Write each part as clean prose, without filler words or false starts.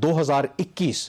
2021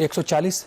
140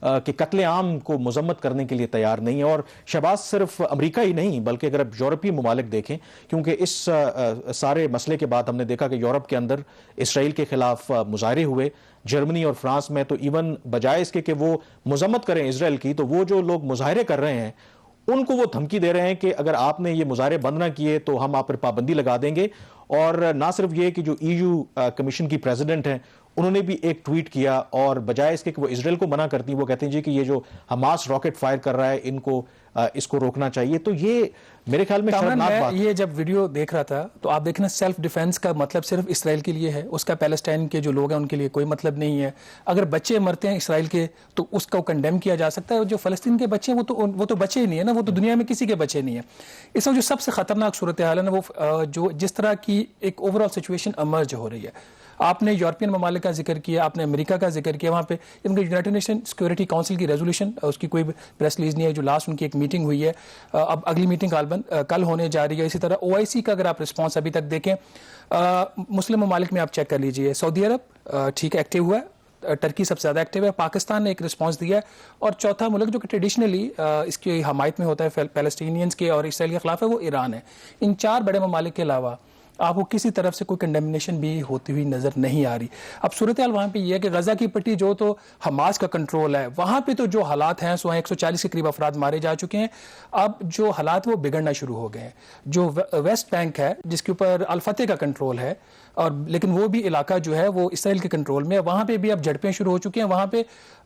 کہ قتل عام کو مذمت کرنے کے لیے تیار نہیں ہے. اور شہباز صرف امریکہ ہی نہیں بلکہ اگر آپ یورپی ممالک دیکھیں, کیونکہ اس سارے مسئلے کے بعد ہم نے دیکھا کہ یورپ کے اندر اسرائیل کے خلاف مظاہرے ہوئے, جرمنی اور فرانس میں تو ایون بجائے اس کے کہ وہ مذمت کریں اسرائیل کی, تو وہ جو لوگ مظاہرے کر رہے ہیں ان کو وہ دھمکی دے رہے ہیں کہ اگر آپ نے یہ مظاہرے بند نہ کیے تو ہم آپ پر پابندی لگا دیں گے. اور نہ صرف یہ کہ جو EU کمیشن کی پریزیڈنٹ ہیں انہوں نے بھی ایک ٹویٹ کیا, اور بجائے اس کے کہ وہ اسرائیل کو منع کرتی ہیں وہ کہتے ہیں جی کہ یہ جو حماس راکٹ فائر کر رہا ہے اس کو روکنا چاہیے. تو یہ میرے خیال میں شرمناک بات. یہ جب ویڈیو دیکھ رہا تھا تو آپ دیکھنا سیلف ڈیفense کا مطلب صرف اسرائیل کے لیے ہے, اس کا پیلسٹائن کے جو لوگ ہیں ان کے لیے کوئی مطلب نہیں ہے. اگر بچے مرتے ہیں اسرائیل کے تو اس کو کنڈیم کیا جا سکتا ہے, جو فلسطین کے بچے ہیں وہ تو بچے ہی نہیں ہے نا, وہ تو دنیا میں کسی کے بچے نہیں ہیں. اس میں جو سب سے خطرناک صورتحال ہے نا وہ جو جس طرح کی ایک اوور آل سچویشن ایمرج ہو رہی ہے. آپ نے یورپین ممالک کا ذکر کیا, آپ نے امریکہ کا ذکر کیا, وہاں پہ ان کے یونائٹڈ نیشن سیکورٹی کونسل کی ریزولوشن, اس کی کوئی پریس ریلیز نہیں ہے, جو لاسٹ ان کی ایک میٹنگ ہوئی ہے, اب اگلی میٹنگ کل ہونے جا رہی ہے. اسی طرح OIC کا اگر آپ رسپانس ابھی تک دیکھیں, مسلم ممالک میں آپ چیک کر لیجئے, سعودی عرب ٹھیک ایکٹیو ہوا ہے, ٹرکی سب سے زیادہ ایکٹیو ہے, پاکستان نے ایک رسپانس دیا ہے, اور چوتھا ملک جو کہ ٹریڈیشنلی اس کی حمایت میں ہوتا ہے پیلسٹینینز کے اور اسرائیل کے خلاف ہے وہ ایران ہے. ان 4 بڑے ممالک کے علاوہ آپ کو کسی طرف سے کوئی کنڈیمنیشن بھی ہوتی ہوئی نظر نہیں آ رہی. اب صورتحال وہاں پہ یہ ہے کہ غزہ کی پٹی جو تو حماس کا کنٹرول ہے, وہاں پہ تو جو حالات ہیں سو 140 کے قریب افراد مارے جا چکے ہیں. اب جو حالات وہ بگڑنا شروع ہو گئے ہیں. جو ویسٹ بینک ہے جس کے اوپر الفتح کا کنٹرول ہے, اور لیکن وہ بھی علاقہ جو ہے وہ اسرائیل کے کنٹرول میں ہے, وہاں پہ بھی اب جھڑپیں شروع ہو چکی ہیں, وہاں پہ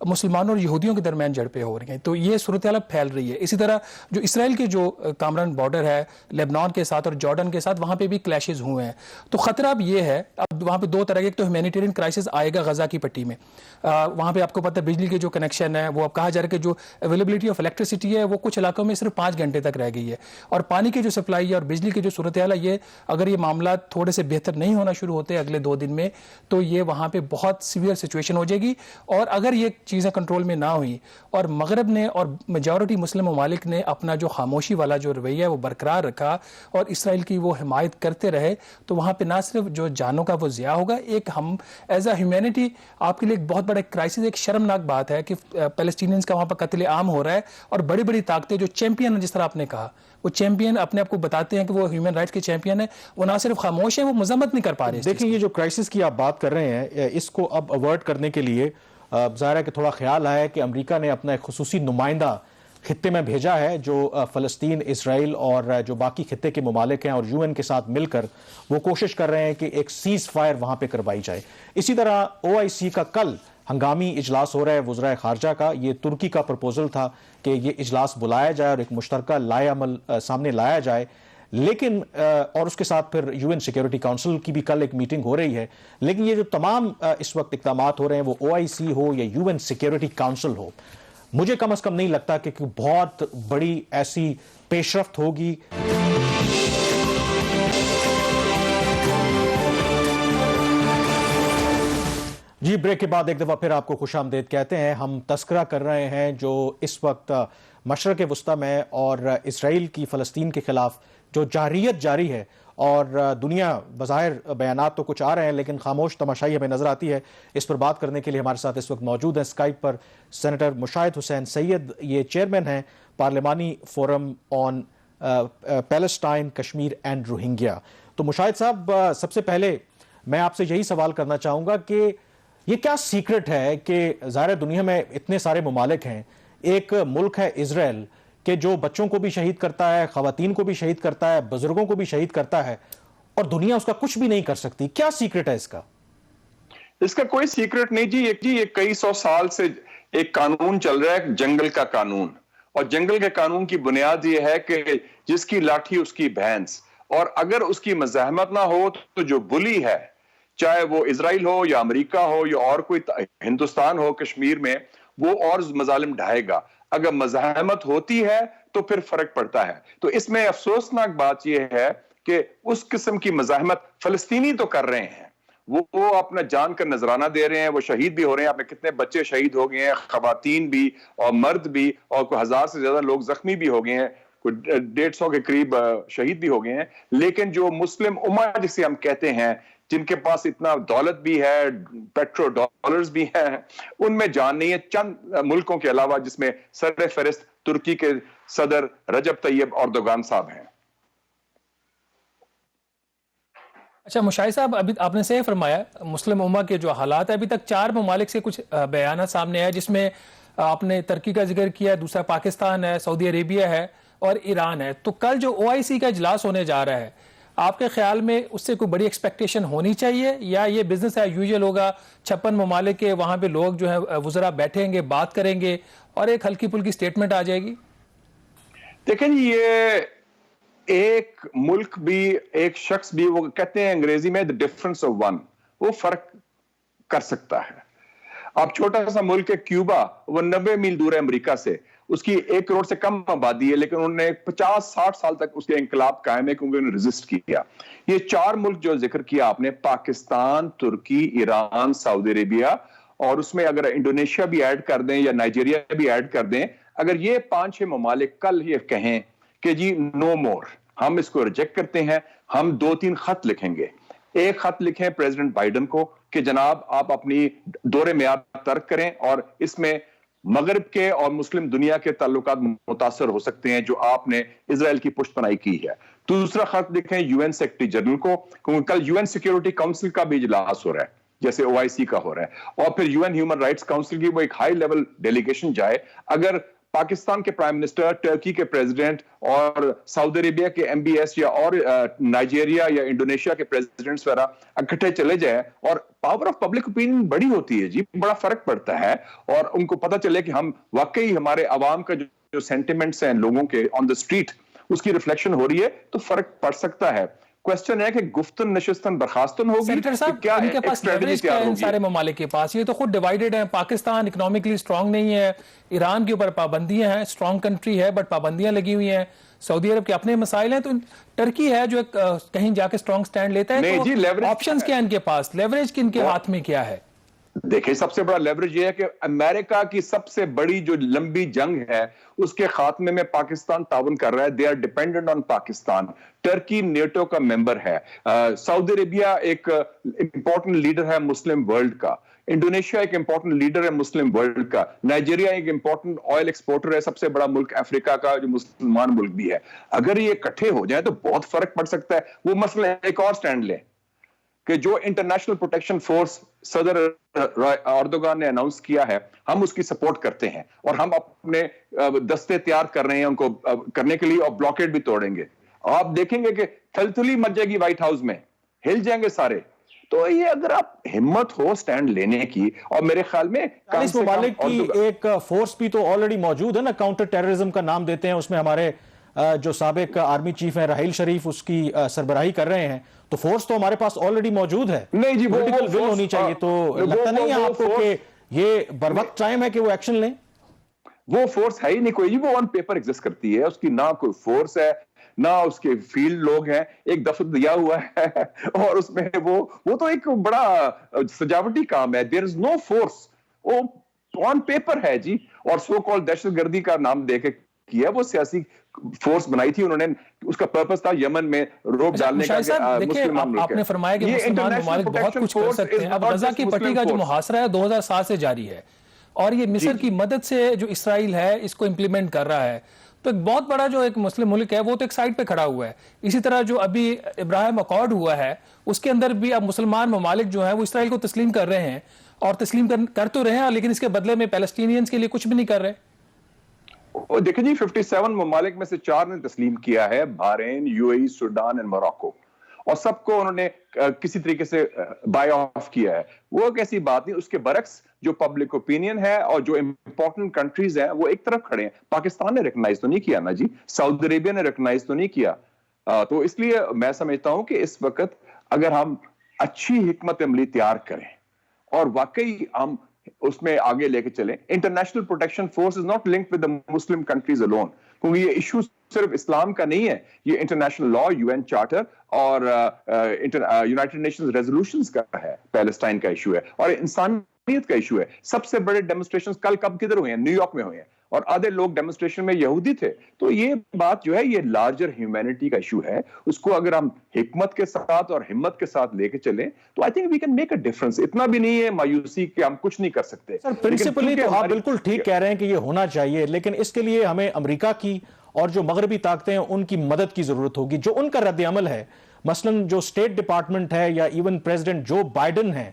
مسلمانوں اور یہودیوں کے درمیان جھڑپیں ہو رہی ہیں. تو یہ صورتحال اب پھیل رہی ہے. اسی طرح جو اسرائیل کے جو کامران بارڈر ہے لیبنان کے ساتھ اور جارڈن کے ساتھ, وہاں پہ بھی کلیشز ہوئے ہیں. تو خطرہ اب یہ ہے, اب وہاں پہ 2 طرح کے, ایک تو ہیومینیٹیرین کرائسس آئے گا غزہ کی پٹی میں, وہاں پہ آپ کو پتہ ہے بجلی کے جو کنیکشن ہے وہ اب کہا جا رہا ہے کہ جو اویلیبلٹی آف الیکٹریسٹی ہے وہ کچھ علاقوں میں صرف 5 گھنٹے تک رہ گئی ہے, اور پانی کی جو سپلائی ہے اور بجلی کی جو صورتحال ہے, یہ اگر یہ معاملات تھوڑے سے بہتر نہیں ہونا شروع ہوتے اگلے 2 دن میں تو یہ وہاں پہ بہت سیویئر سچویشن ہو جائے گی. اور اگر یہ چیزیں کنٹرول میں نہ ہوئی اور مغرب نے اور میجورٹی مسلم ممالک نے اپنا جو خاموشی والا جو رویہ ہے وہ برقرار رکھا اور اسرائیل کی وہ حمایت کرتے رہے, تو وہاں پہ نہ صرف جو جانوں کا وہ ضیاع ہوگا, ایک ہم ایز اے ہیومینٹی آپ کے لیے ایک بہت بڑا کرائسس, ایک شرمناک بات ہے کہ پیلسٹینینز کا وہاں پر قتل عام ہو رہا ہے, اور بڑی بڑی طاقتیں جو چیمپئن ہیں, جس طرح آپ نے کہا وہ چیمپئن اپنے آپ کو بتاتے ہیں کہ وہ ہیومن رائٹس کے چیمپئن ہیں, وہ نہ صرف خاموش ہیں, وہ مذمت نہیں کر پا رہے. دیکھیں یہ جو کرائسس کی آپ بات کر رہے ہیں, اس کو اب اوائڈ کرنے کے لیے ظاہر ہے کہ تھوڑا خیال آیا کہ امریکہ نے اپنا ایک خصوصی نمائندہ خطے میں بھیجا ہے, جو فلسطین, اسرائیل اور جو باقی خطے کے ممالک ہیں اور UN کے ساتھ مل کر وہ کوشش کر رہے ہیں کہ ایک سیز فائر وہاں پہ کروائی جائے. اسی طرح OIC کا کل ہنگامی اجلاس ہو رہا ہے وزرائے خارجہ کا. یہ ترکی کا پرپوزل تھا کہ یہ اجلاس بلایا جائے اور ایک مشترکہ لائحہ عمل سامنے لایا جائے, لیکن اور اس کے ساتھ پھر UN سیکیورٹی کونسل کی بھی کل ایک میٹنگ ہو رہی ہے. لیکن یہ جو تمام اس وقت اقدامات ہو رہے ہیں وہ OIC ہو یا UN سیکیورٹی کونسل ہو, مجھے کم از کم نہیں لگتا کہ بہت بڑی ایسی پیش رفت ہوگی. جی بریک کے بعد ایک دفعہ پھر آپ کو خوش آمدید کہتے ہیں. ہم تذکرہ کر رہے ہیں جو اس وقت مشرق وسطیٰ میں اور اسرائیل کی فلسطین کے خلاف جو جارحیت جاری ہے, اور دنیا بظاہر بیانات تو کچھ آ رہے ہیں لیکن خاموش تماشائی ہمیں نظر آتی ہے. اس پر بات کرنے کے لیے ہمارے ساتھ اس وقت موجود ہیں اسکائپ پر سینیٹر مشاہد حسین سید, یہ چیئرمین ہیں پارلیمانی forum on Palestine Kashmir and Rohingya. تو مشاہد صاحب, سب سے پہلے میں آپ سے یہی سوال کرنا چاہوں گا کہ یہ کیا سیکرٹ ہے کہ ظاہر دنیا میں اتنے سارے ممالک ہیں, ایک ملک ہے اسرائیل کہ جو بچوں کو بھی شہید کرتا ہے, خواتین کو بھی شہید کرتا ہے, بزرگوں کو بھی شہید کرتا ہے, اور دنیا اس کا کچھ بھی نہیں کر سکتی. کیا سیکرٹ ہے اس کا؟ اس کا کوئی سیکرٹ نہیں جی. یہ کئی 100 سال سے ایک قانون چل رہا ہے, جنگل کا قانون, اور جنگل کے قانون کی بنیاد یہ ہے کہ جس کی لاٹھی اس کی بھینس, اور اگر اس کی مزاحمت نہ ہو تو جو بلی ہے, چاہے وہ اسرائیل ہو یا امریکہ ہو یا اور کوئی ہندوستان ہو کشمیر میں, وہ اور مظالم ڈھائے گا. اگر مزاحمت ہوتی ہے تو پھر فرق پڑتا ہے. تو اس میں افسوسناک بات یہ ہے کہ اس قسم کی مزاحمت فلسطینی تو کر رہے ہیں, وہ اپنا جان کا نذرانہ دے رہے ہیں, وہ شہید بھی ہو رہے ہیں. آپ نے کتنے بچے شہید ہو گئے ہیں, خواتین بھی اور مرد بھی, اور کوئی 1000 سے زیادہ لوگ زخمی بھی ہو گئے ہیں, کوئی 150 کے قریب شہید بھی ہو گئے ہیں. لیکن جو مسلم امہ جسے ہم کہتے ہیں, جن کے پاس اتنا دولت بھی ہے, پیٹرو ڈالرز بھی ہیں, ان میں جان نہیں ہے. چند ملکوں کے علاوہ جس میں سر فہرست ترکی کے صدر رجب طیب اردوغان صاحب ہیں. اچھا مشاہد صاحب, ابھی آپ نے صحیح فرمایا, مسلم امہ کے جو حالات ہیں, ابھی تک 4 ممالک سے کچھ بیانات سامنے آئے, جس میں آپ نے ترکی کا ذکر کیا, دوسرا پاکستان ہے, سعودی عربیہ ہے اور ایران ہے. تو کل جو OIC کا اجلاس ہونے جا رہا ہے, آپ کے خیال میں اس سے کوئی بڑی ایکسپیکٹیشن ہونی چاہیے, یا یہ بزنس ایز یوزول ہوگا, 56 ممالک کے وہاں پہ لوگ جو ہے وزراء بیٹھیں گے, بات کریں گے اور ایک ہلکی پھلکی سٹیٹمنٹ آ جائے گی؟ دیکھیں جی, یہ ایک ملک بھی, ایک شخص بھی, وہ کہتے ہیں انگریزی میں the difference of one, وہ فرق کر سکتا ہے. اب چھوٹا سا ملک ہے کیوبا, وہ 90 میل دور ہے امریکہ سے, اس کی 1 کروڑ سے کم آبادی ہے, لیکن انہوں نے 50-60 سال تک اس کے انقلاب قائم ہے کیونکہ انہوں نے ریزسٹ کیا. یہ 4 ملک جو ذکر کیا آپ نے, پاکستان, ترکی, ایران, سعودی عربیہ, اور اس میں اگر انڈونیشیا بھی ایڈ کر دیں یا نائجیریا بھی ایڈ کر دیں, اگر یہ 5-6 ممالک کل یہ کہیں کہ جی نو مور, ہم اس کو ریجیکٹ کرتے ہیں, ہم 2-3 خط لکھیں گے. ایک خط لکھیں پریزیڈنٹ بائیڈن کو کہ جناب آپ اپنی دور میعاد ترک کریں, اور اس میں مغرب کے اور مسلم دنیا کے تعلقات متاثر ہو سکتے ہیں جو آپ نے اسرائیل کی پشت پناہی کی ہے. دوسرا خط لکھیں UN سیکرٹری جنرل کو, کیونکہ کل UN سیکیورٹی کاؤنسل کا بھی اجلاس ہو رہا ہے جیسے OIC کا ہو رہا ہے, اور پھر UN ہیومن رائٹس کاؤنسل کی وہ ایک ہائی لیول ڈیلیگیشن جائے. اگر پاکستان کے پرائم منسٹر, ٹرکی کے پریزیڈنٹ اور سعودی عربیہ کے MBS یا اور نائجیریا یا انڈونیشیا کے پریزیڈنٹس وغیرہ اکٹھے چلے جائیں, اور پاور آف پبلک اوپینین بڑی ہوتی ہے جی, بڑا فرق پڑتا ہے, اور ان کو پتہ چلے کہ ہم واقعی ہمارے عوام کا جو سینٹیمنٹس ہیں لوگوں کے آن دا اسٹریٹ, اس کی ریفلیکشن ہو رہی ہے, تو فرق پڑ سکتا ہے. کوشچن ہے کہ گفتن نشستن برخاستن ہوگی, سینیٹر صاحب کیا ان کے پاس لیوریج کیا ہے ان سارے ممالک کے پاس؟ یہ تو خود ڈیوائیڈڈ ہیں, پاکستان اکنامکلی سٹرونگ نہیں ہے, ایران کے اوپر پابندیاں ہیں, سٹرونگ کنٹری ہے بٹ پابندیاں لگی ہوئی ہیں, سعودی عرب کے اپنے مسائل ہیں, تو ٹرکی ہے جو کہیں جا کے سٹرونگ سٹینڈ لیتا ہے, تو آپشنز کیا ان کے پاس, لیوریج کن کے ہاتھ میں کیا ہے؟ دیکھیں سب سے بڑا لیوریج یہ ہے کہ امریکہ کی سب سے بڑی جو لمبی جنگ ہے اس کے خاتمے میں پاکستان تعاون کر رہا ہے. They are dependent on Pakistan. Turkey NATO کا ممبر ہے, سعودی عربیہ ایک امپورٹنٹ لیڈر ہے مسلم ورلڈ کا, انڈونیشیا ایک امپورٹنٹ لیڈر ہے مسلم ورلڈ کا, نائجیریا ایک امپورٹنٹ آئل ایکسپورٹر ہے, سب سے بڑا ملک افریقہ کا جو مسلمان ملک بھی ہے. اگر یہ اکٹھے ہو جائیں تو بہت فرق پڑ سکتا ہے. وہ مسئلہ ایک اور سٹینڈ لیں کہ جو انٹرنیشنل پروٹیکشن فورس صدر اردوغان نے اناؤنس کیا ہے, ہم اس کی سپورٹ کرتے ہیں, اور ہم اپنے دستے تیار کر رہے ہیں ان کو کرنے کے لیے, اور بلاکیڈ بھی توڑیں گے. آپ دیکھیں گے کہ تھلتھلی مچ جائے گی وائٹ ہاؤس میں, ہل جائیں گے سارے. تو یہ اگر آپ ہمت ہو سٹینڈ لینے کی, اور میرے خیال میں 40 ممالک کی ایک فورس بھی تو آلریڈی موجود ہے نا, کاؤنٹر ٹیررزم کا نام دیتے ہیں, اس میں ہمارے جو سابق آرمی چیف ہیں راحیل شریف اس کی سربراہی کر رہے ہیں, تو فورس تو ہمارے پاس آلریڈی موجود ہے. نہیں جی, پولیٹیکل ول ہونی چاہیے. تو لگتا نہیں ہے آپ کو کہ یہ بروقت ٹائم ہے کہ وہ ایکشن لیں؟ وہ فورس ہے ہی نہیں کوئی جی, وہ آن پیپر ایگزسٹ کرتی ہے, اس کی نہ کوئی فورس ہے نہ اس کے فیلڈ لوگ ہیں. ایک دفتر دیا ہوا ہے اور اس میں وہ تو ایک بڑا سجاوٹی کام ہے. دیر از نو فورس, وہ آن پیپر ہے جی. اور سو کال دہشت گردی کا نام دے کے کیا, وہ سیاسی فورس بنائی تھی انہوں نے, اس کا پرپس تھا یمن میں روپ ڈالنے کا. آپ نے فرمایا کہ مسلمان ممالک بہت کچھ کر سکتے ہیں. اب غزہ کی پٹی کا جو محاصرہ ہے 2007 سے جاری ہے, اور یہ مصر کی مدد سے جو اسرائیل ہے اس کو امپلیمنٹ کر رہا ہے, تو ایک بہت بڑا جو ایک مسلم ملک ہے وہ تو ایک سائڈ پہ کھڑا ہوا ہے. اسی طرح جو ابھی ابراہیم اکارڈ ہوا ہے اس کے اندر بھی اب مسلمان ممالک جو ہیں وہ اسرائیل کو تسلیم کر رہے ہیں, اور تسلیم کر تو رہے ہیں, لیکن اس کے بدلے میں پیلسٹینینز کے لیے کچھ بھی نہیں کر رہے. دیکھیں جی 57 ممالک میں سے 4 نے تسلیم کیا ہے, بحرین, UAE, سوڈان اور موراکو, اور سب کو انہوں نے کسی طریقے سے بائی آف کیا ہے. وہ ایک ایسی بات نہیں. اس کے برعکس جو پبلک اوپینین ہے اور جو امپورٹنٹ کنٹریز ہیں وہ ایک طرف کھڑے ہیں. پاکستان نے ریکگنائز تو نہیں کیا نا جی, سعودی عربیہ نے ریکگنائز تو نہیں کیا. تو اس لیے میں سمجھتا ہوں کہ اس وقت اگر ہم اچھی حکمت عملی تیار کریں اور واقعی ہم اس میں آگے لے کے چلیں, international protection force is not linked with the Muslim countries alone, کیونکہ یہ ایشو صرف اسلام کا نہیں ہے, یہ انٹرنیشنل لا, UN چارٹر اور یونائٹڈ نیشنز ریزولوشنز کا ہے, پیلسٹائن کا ایشو ہے, اور انسانی انسانیت کا ایشو ہے. سب سے بڑے ڈیمونسٹریشن کل کب کدھر ہوئے ہیں؟ نیو یارک میں ہوئے ہیں, اور آدھے لوگ ڈیمونسٹریشن میں یہودی تھے. تو یہ بات جو ہے یہ لارجر ہیومینٹی کا ایشو ہے. اس کو اگر ہم حکمت کے ساتھ اور ہمت کے ساتھ لے کے چلیں تو I think we can make a difference. اتنا بھی نہیں ہے مایوسی کہ ہم کچھ نہیں کر سکتے. سر پرنسپلی تو آپ بالکل ٹھیک کہہ رہے ہیں کہ یہ ہونا چاہیے, لیکن اس کے لیے ہمیں امریکہ کی اور جو مغربی طاقتیں ہیں ان کی مدد کی ضرورت ہوگی. جو ان کا رد عمل ہے, مثلاً جو اسٹیٹ ڈپارٹمنٹ ہے یا ایون پریزیڈنٹ جو بائیڈن ہیں,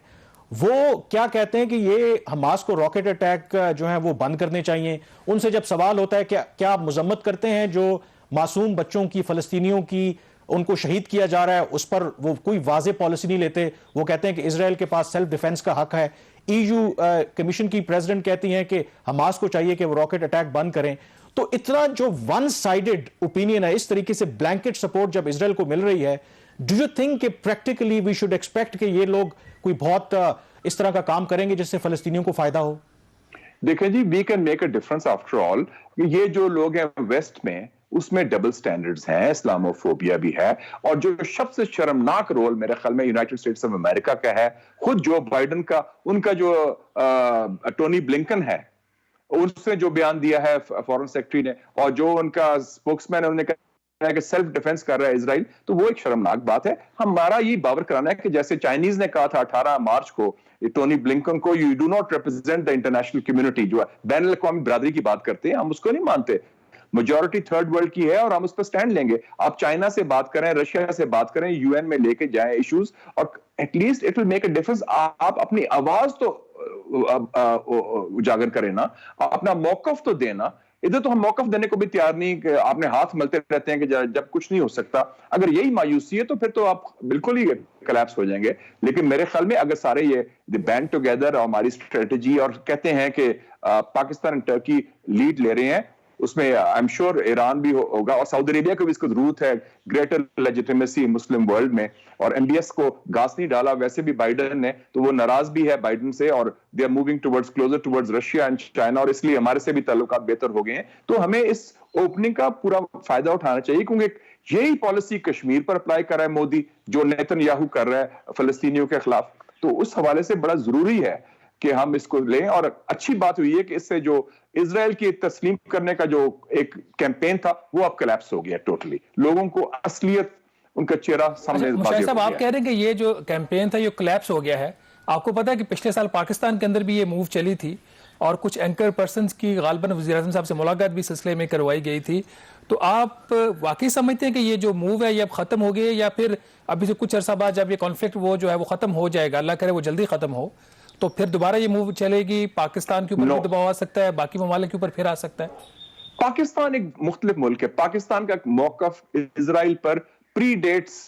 وہ کیا کہتے ہیں کہ یہ حماس کو راکٹ اٹیک جو ہیں وہ بند کرنے چاہیے. ان سے جب سوال ہوتا ہے کہ کیا آپ مذمت کرتے ہیں جو معصوم بچوں کی, فلسطینیوں کی, ان کو شہید کیا جا رہا ہے, اس پر وہ کوئی واضح پالیسی نہیں لیتے. وہ کہتے ہیں کہ اسرائیل کے پاس سیلف ڈیفنس کا حق ہے. EU کمیشن کی پریزیڈنٹ کہتی ہیں کہ حماس کو چاہیے کہ وہ راکٹ اٹیک بند کریں. تو اتنا جو ون سائیڈڈ اوپینین ہے, اس طریقے سے بلینکٹ سپورٹ جب اسرائیل کو مل رہی ہے, ڈو یو تھنک کہ پریکٹیکلی وی شوڈ ایکسپیکٹ کہ یہ لوگ کوئی بہت اس طرح کا کام کریں گے جس سے فلسطینیوں کو فائدہ ہو؟ دیکھیں جی, we can make a difference after all. یہ جو لوگ ہیں ویسٹ میں, اس میں ڈبل سٹینڈرڈز ہیں, اسلاموفوبیا بھی ہے, اور جو سب سے شرمناک رول میرے خیال میں یونائٹڈ اسٹیٹس آف امریکہ کا ہے, خود جو بائیڈن کا, ان کا جو ٹونی بلنکن ہے, اس نے جو بیان دیا ہے فورن سیکرٹری نے, اور جو ان کا اسپوکس مین ہے, انہوں نے کہا ہے کہ سیلف ڈیفنس کر رہا ہے اسرائیل, تو وہ ایک شرمناک بات ہے. ہمارا یہ باور کرانا ہے کہ جیسے چائنیز نے کہا تھا 18 مارچ کو ٹونی بلنکن کو, you do not represent the international community, جو بین الاقوامی برادری کی بات کرتے ہیں, ہم اس کو نہیں مانتے. میجورٹی تھرڈ ورلڈ کی ہے اور ہم اس پر سٹینڈ لیں گے. آپ چائنا سے بات کریں, رشیا سے بات کریں, UN میں لے کے جائیں ایشوز, اور at least it will make a difference. آپ اپنی آواز تو اجاگر کریں نا, اپنا موقف تو دینا. ادھر تو ہم موقف دینے کو بھی تیار نہیں, کہ آپ نے ہاتھ ملتے رہتے ہیں کہ جب کچھ نہیں ہو سکتا. اگر یہی مایوسی ہے تو پھر تو آپ بالکل ہی کلیپس ہو جائیں گے. لیکن میرے خیال میں اگر سارے یہ بینڈ ٹوگیدر اور ہماری اسٹریٹجی, اور کہتے ہیں کہ پاکستان اور ٹرکی لیڈ لے رہے ہیں, اس میں آئی ایم شیور ایران بھی ہوگا, اور سعودی عربیہ کو بھی اس کو ضرورت ہے گریٹر لیجیٹیمیسی مسلم ورلڈ میں. اور MBS کو گھاس نہیں ڈالا ویسے بھی بائیڈن نے, تو وہ ناراض بھی ہے بائیڈن سے, اور they are moving towards closer towards Russia and China, اور اس لیے ہمارے سے بھی تعلقات بہتر ہو گئے ہیں. تو ہمیں اس اوپننگ کا پورا فائدہ اٹھانا چاہیے, کیونکہ یہی پالیسی کشمیر پر اپلائی کر رہا ہے مودی, جو نیتن یاہو کر رہا ہے فلسطینیوں کے خلاف. تو اس حوالے سے بڑا ضروری ہے کہ ہم اس کو لیں. اور اچھی بات ہوئی ہے کہ اس سے جو اسرائیل کی تسلیم کرنے کا جو ایک کیمپین تھا, وہ اب کلیپس ہو گیا ٹوٹلی. لوگوں کو اصلیت, ان کا چہرہ سامنے. مشاہد صاحب, آپ کہہ رہے ہیں کہ یہ جو کیمپین تھا یہ کلیپس ہو گیا ہے. آپ کو پتا ہے کہ پچھلے سال پاکستان کے اندر بھی یہ موو چلی تھی, اور کچھ اینکر پرسنز کی غالباً وزیر اعظم صاحب سے ملاقات بھی سلسلے میں کروائی گئی تھی. تو آپ واقعی سمجھتے ہیں کہ یہ جو موو ہے یہ اب ختم ہو گئی, یا پھر ابھی سے کچھ عرصہ بعد جب یہ کانفلکٹ وہ جو ہے وہ ختم ہو جائے گا, اللہ کرے وہ جلدی ختم ہو, تو پھر دوبارہ یہ موو چلے گی, پاکستان کے اوپر بھی دباؤ آ سکتا ہے, باقی ممالک کے اوپر پھر آ سکتا ہے؟ پاکستان ایک مختلف ملک ہے. پاکستان کا موقف اسرائیل پر پری ڈیٹس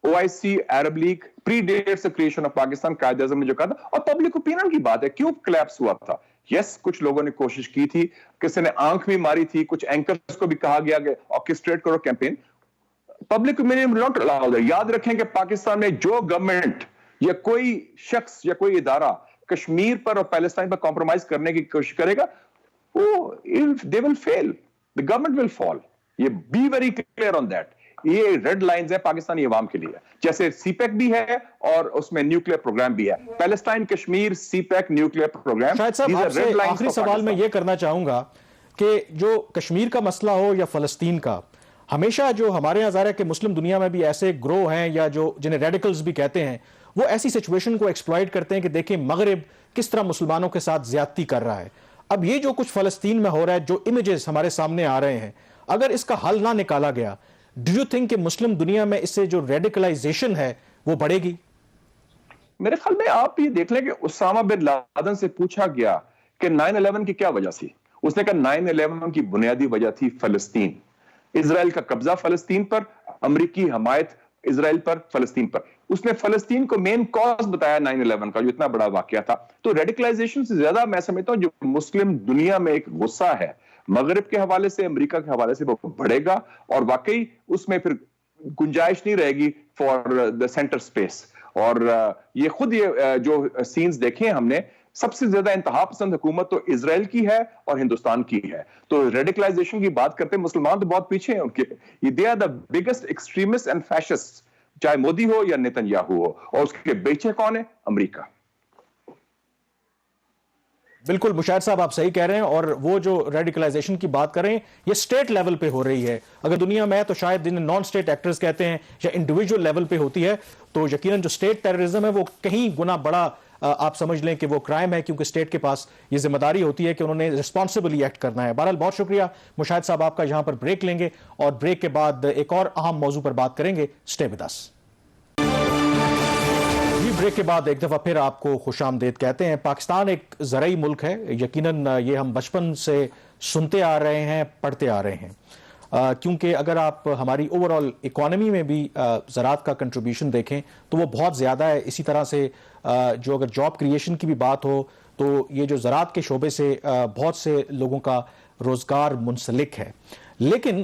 OIC, عرب league, predates creation of Pakistan, Quaid Azam نے جو کہا تھا, اور پبلک اوپینین کی بات ہے. کیوں کلیپس ہوا تھا؟ یس, کچھ لوگوں نے کوشش کی تھی, کسی نے آنکھ بھی ماری تھی, کچھ اینکرز کو بھی کہا گیا کہ آرکسٹریٹ کرو campaign. Public opinion will not allow that. یاد رکھیں کہ پاکستان میں جو گورنمنٹ یا کوئی شخص یا کوئی ادارہ کشمیر پر اور پیلسٹائن پر کمپرومائز کرنے کی کوشش کرے گا, وہ they will fail, the government will fall. یہ be very clear on that. یہ ریڈ لائنز ہیں پاکستانی عوام کے لیے, جیسے سی پیک بھی ہے اور اس میں نیوکلیر پروگرام بھی ہے. پیلسٹائن, کشمیر, سی پیک, نیوکلیر پروگرام. شاید صاحب آپ سے آخری سوال میں یہ کرنا چاہوں گا کہ جو کشمیر کا مسئلہ ہو یا فلسطین کا, ہمیشہ جو ہمارے یہاں ظاہر ہے کہ مسلم دنیا میں بھی ایسے گروہ ہیں یا جو جنہیں ریڈیکلز بھی کہتے ہیں, وہ ایسی سچویشن کو ایکسپلائٹ کرتے ہیں کہ دیکھیں مغرب کس طرح مسلمانوں کے ساتھ زیادتی کر رہا ہے. اب یہ جو کچھ فلسطین میں ہو رہا ہے, جو امیجز ہمارے سامنے آ رہے ہیں, اگر اس کا حل نہ نکالا گیا, ڈو یو تھنک کہ مسلم دنیا میں اس سے جو ریڈیکلائزیشن ہے وہ بڑھے گی؟ میرے خیال میں آپ یہ دیکھ لیں کہ اسامہ بن لادن سے پوچھا گیا کہ 9/11 کی کیا وجہ تھی, اس نے کہا 9/11 کی بنیادی وجہ تھی فلسطین, اسرائیل کا قبضہ فلسطین پر, امریکی حمایت اسرائیل پر, فلسطین پر. اس نے فلسطین کو مین کاز بتایا 9/11 کا, جو اتنا بڑا واقعہ تھا. تو ریڈیکلائزیشن سے زیادہ میں سمجھتا ہوں جو مسلم دنیا میں ایک غصہ ہے مغرب کے حوالے سے, امریکہ کے حوالے سے, وہ بڑھے گا, اور واقعی اس میں پھر گنجائش نہیں رہے گی فار دا سینٹر اسپیس. اور یہ خود یہ جو سینز دیکھے ہم نے, سب سے زیادہ انتہا پسند حکومت تو اسرائیل کی ہے اور ہندوستان کی ہے. تو ریڈیکلائزیشن کی بات کرتے ہیں, مسلمان تو بہت پیچھے ہیں ان کے. They are the biggest extremist and fascist, چاہے مودی ہو یا نیتن یاہو ہو, اور اس کے بیچے کون ہے؟ امریکہ. بالکل مشاہد صاحب آپ صحیح کہہ رہے ہیں، اور وہ جو ریڈیکلائزیشن کی بات کریں یہ اسٹیٹ لیول پہ ہو رہی ہے. اگر دنیا میں ہے تو شاید جنہیں نان اسٹیٹ ایکٹرز کہتے ہیں یا انڈیویجول لیول پہ ہوتی ہے، تو یقیناً جو اسٹیٹ ٹیررزم ہے وہ کہیں گنا بڑا آپ سمجھ لیں کہ وہ کرائم ہے، کیونکہ اسٹیٹ کے پاس یہ ذمہ داری ہوتی ہے کہ انہوں نے رسپانسبلی ایکٹ کرنا ہے. بہرحال بہت شکریہ مشاہد صاحب آپ کا. یہاں پر بریک لیں گے اور بریک کے بعد ایک اور اہم موضوع پر بات کریں گے. Stay with us. بریک کے بعد ایک دفعہ پھر آپ کو خوش آمدید کہتے ہیں. پاکستان ایک زرعی ملک ہے، یقیناً یہ ہم بچپن سے سنتے آ رہے ہیں، پڑھتے آ رہے ہیں، کیونکہ اگر آپ ہماری اوور آل اکانومی میں بھی زراعت کا کنٹریبیوشن دیکھیں تو وہ بہت زیادہ ہے. اسی طرح سے جو اگر جاب کریشن کی بھی بات ہو تو یہ جو زراعت کے شعبے سے بہت سے لوگوں کا روزگار منسلک ہے. لیکن